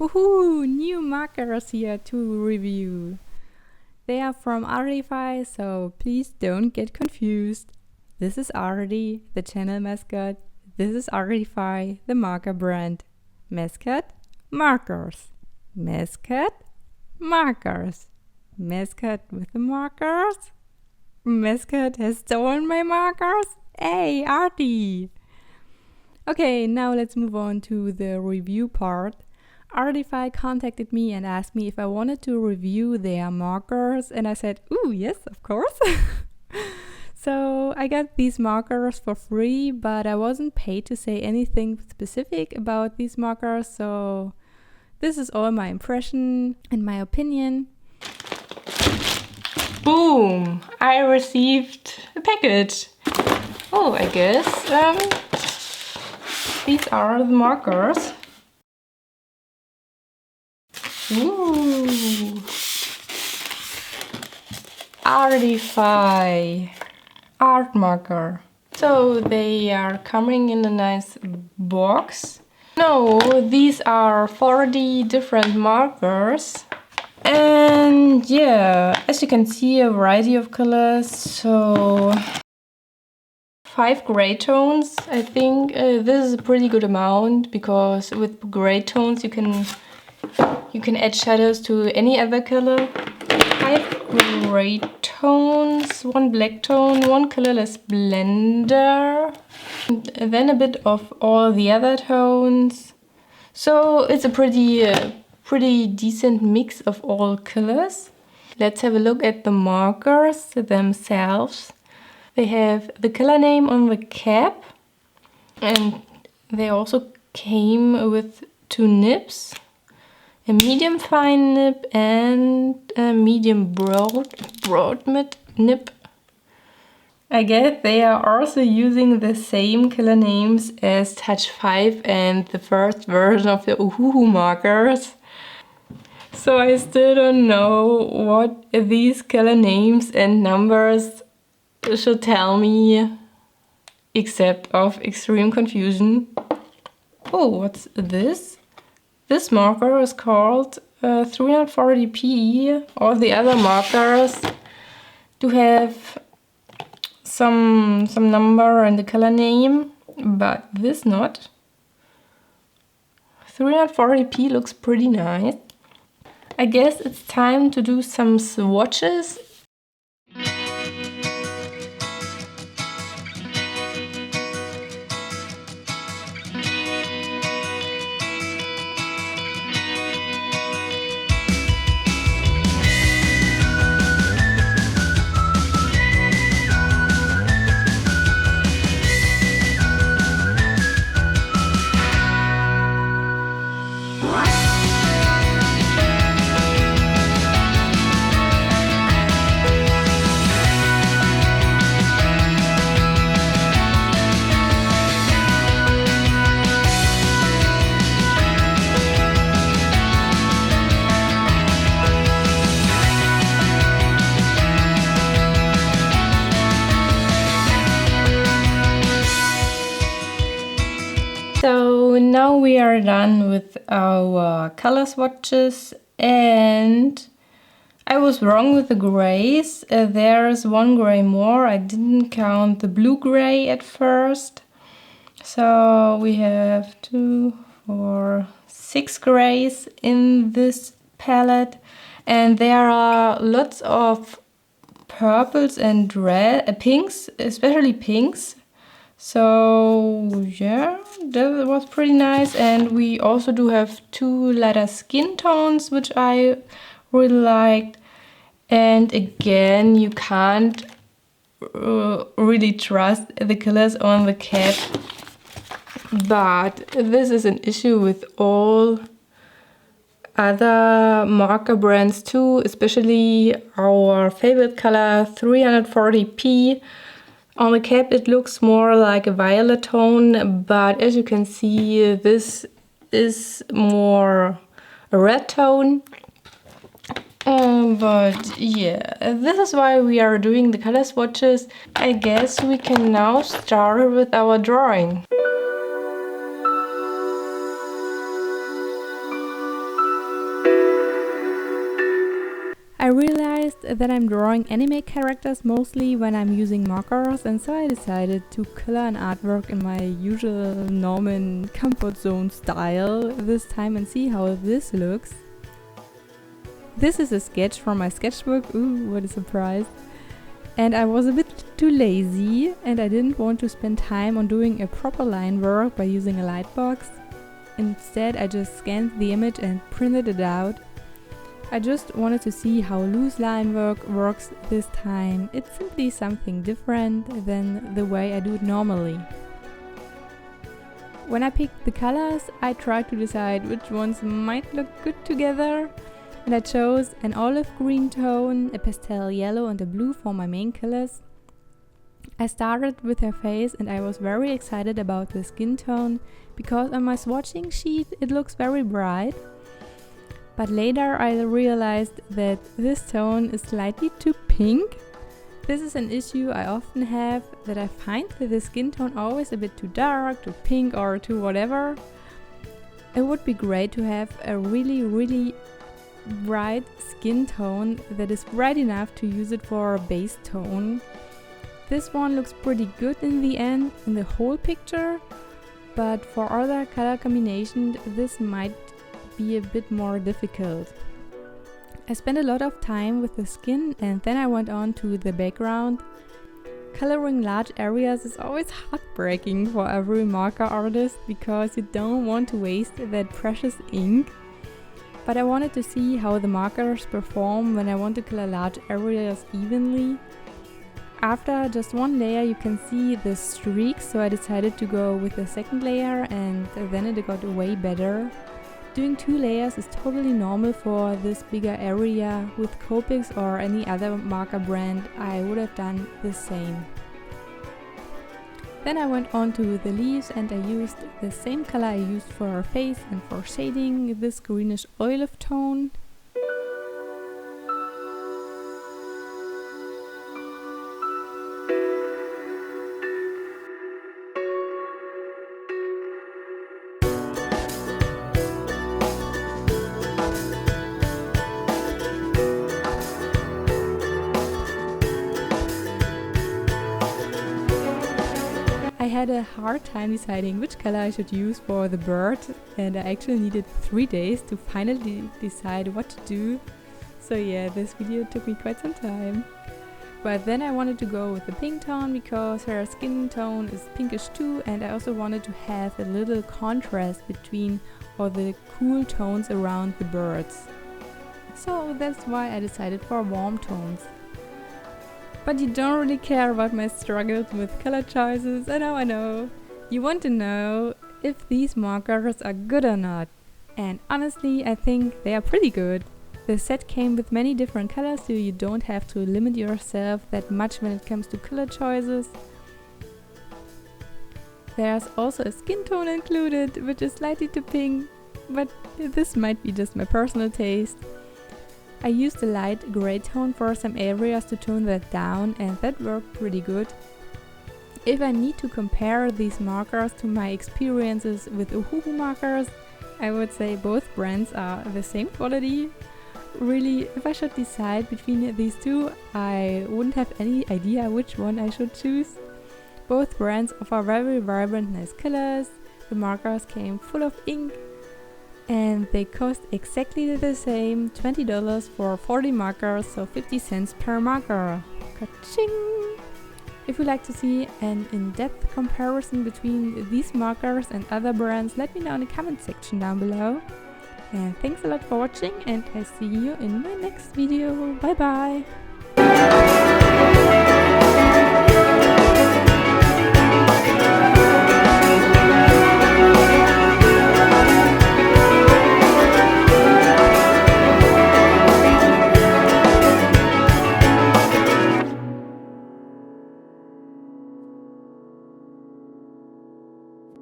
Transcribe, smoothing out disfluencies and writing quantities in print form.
Woohoo! New markers here to review. They are from Artify, so please don't get confused. This is Artie, the channel mascot. This is Artify, the marker brand. Mascot, markers. Mascot, markers. Mascot with the markers. Mascot has stolen my markers. Hey, Artie! Okay, now let's move on to the review part. Artify contacted me and asked me if I wanted to review their markers, and I said, ooh, yes, of course. So I got these markers for free, but I wasn't paid to say anything specific about these markers, so this is all my impression and my opinion. Boom! I received a package. Oh, I guess these are the markers. Ooh! Artify art marker. So they are coming in a nice box. No, these are 40 different markers. And yeah, as you can see, a variety of colors. So 5 gray tones. I think this is a pretty good amount, because with gray tones you can add shadows to any other color. 5 gray tones, 1 black tone, 1 colorless blender, and then a bit of all the other tones. So it's a pretty decent mix of all colors. Let's have a look at the markers themselves. They have the color name on the cap, and they also came with 2 nibs. A medium fine nib and a medium broad nib. I guess they are also using the same color names as Touch 5 and the first version of the Uhuhu markers. So I still don't know what these color names and numbers should tell me, except of extreme confusion. Oh, what's this? This marker is called 340p. All the other markers do have some number and the color name, but this not. 340p looks pretty nice. I guess it's time to do some swatches. So now we are done with our color swatches, and I was wrong with the grays. There's 1 gray more. I didn't count the blue gray at first. So we have 2, 4, 6 grays in this palette, and there are lots of purples and pinks, especially pinks. So yeah, that was pretty nice. And we also do have 2 lighter skin tones, which I really liked. And again, you can't really trust the colors on the cap, but this is an issue with all other marker brands too, especially our favorite color 340p. On the cap it looks more like a violet tone, but as you can see, this is more a red tone. But yeah, this is why we are doing the color swatches. I guess we can now start with our drawing. realized that I'm drawing anime characters mostly when I'm using markers, and so I decided to color an artwork in my usual Norman comfort zone style this time and see how this looks. This is a sketch from my sketchbook. Ooh, what a surprise. And I was a bit too lazy and I didn't want to spend time on doing a proper line work by using a lightbox. Instead, I just scanned the image and printed it out. I just wanted to see how loose line work works this time. It's simply something different than the way I do it normally. When I picked the colors, I tried to decide which ones might look good together, and I chose an olive green tone, a pastel yellow and a blue for my main colors. I started with her face and I was very excited about the skin tone because on my swatching sheet it looks very bright. But later I realized that this tone is slightly too pink. This is an issue I often have, that I find that the skin tone always a bit too dark, too pink or too whatever. It would be great to have a really bright skin tone that is bright enough to use it for a base tone. This one looks pretty good in the end, in the whole picture, but for other color combinations this might be a bit more difficult. I spent a lot of time with the skin and then I went on to the background. Coloring large areas is always heartbreaking for every marker artist because you don't want to waste that precious ink. But I wanted to see how the markers perform when I want to color large areas evenly. After just one layer you can see the streaks, so I decided to go with the second layer and then it got way better. Doing 2 layers is totally normal for this bigger area. With Copics or any other marker brand I would have done the same. Then I went on to the leaves and I used the same color I used for her face and for shading, this greenish olive tone. I had a hard time deciding which color I should use for the bird, and I actually needed 3 days to finally decide what to do. So yeah, this video took me quite some time. But then I wanted to go with the pink tone because her skin tone is pinkish too, and I also wanted to have a little contrast between all the cool tones around the birds. So that's why I decided for warm tones. But you don't really care about my struggles with color choices. I know. You want to know if these markers are good or not. And honestly, I think they are pretty good. The set came with many different colors, so you don't have to limit yourself that much when it comes to color choices. There's also a skin tone included, which is slightly too pink, but this might be just my personal taste. I used a light grey tone for some areas to tone that down, and that worked pretty good. If I need to compare these markers to my experiences with Uhuhu markers, I would say both brands are the same quality. Really, if I should decide between these two, I wouldn't have any idea which one I should choose. Both brands offer very vibrant, nice colors. The markers came full of ink. And they cost exactly the same, $20 for 40 markers, so 50 cents per marker. Ka-ching! If you'd like to see an in-depth comparison between these markers and other brands, let me know in the comment section down below. And thanks a lot for watching, and I see you in my next video. Bye bye!